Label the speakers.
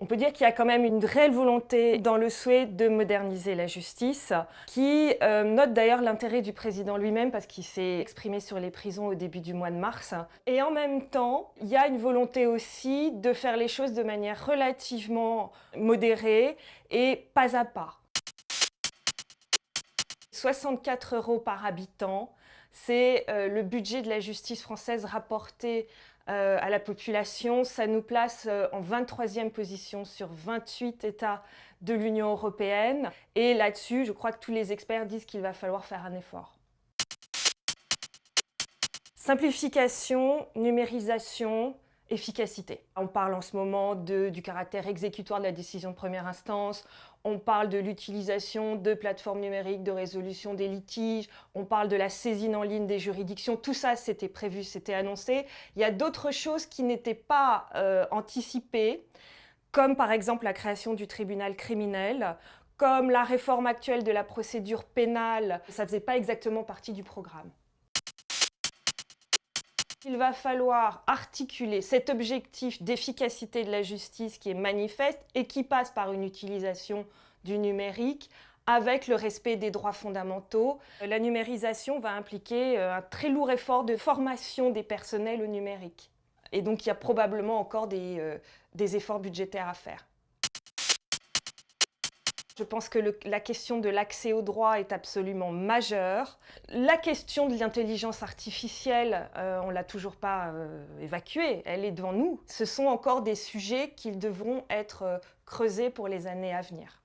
Speaker 1: On peut dire qu'il y a quand même une réelle volonté dans le souhait de moderniser la justice, qui note d'ailleurs l'intérêt du président lui-même parce qu'il s'est exprimé sur les prisons au début du mois de mars. Et en même temps, il y a une volonté aussi de faire les choses de manière relativement modérée et pas à pas. 64 € par habitant, c'est le budget de la justice française rapporté à la population. Ça nous place en 23e position sur 28 États de l'Union européenne. Et là-dessus, je crois que tous les experts disent qu'il va falloir faire un effort. Simplification, numérisation, efficacité. On parle en ce moment du caractère exécutoire de la décision de première instance, on parle de l'utilisation de plateformes numériques de résolution des litiges, on parle de la saisine en ligne des juridictions, tout ça c'était prévu, c'était annoncé. Il y a d'autres choses qui n'étaient pas anticipées, comme par exemple la création du tribunal criminel, comme la réforme actuelle de la procédure pénale, ça ne faisait pas exactement partie du programme. Il va falloir articuler cet objectif d'efficacité de la justice qui est manifeste et qui passe par une utilisation du numérique avec le respect des droits fondamentaux. La numérisation va impliquer un très lourd effort de formation des personnels au numérique. Et donc il y a probablement encore des efforts budgétaires à faire. Je pense que la question de l'accès au droit est absolument majeure. La question de l'intelligence artificielle, on ne l'a toujours pas évacuée, elle est devant nous. Ce sont encore des sujets qui devront être creusés pour les années à venir.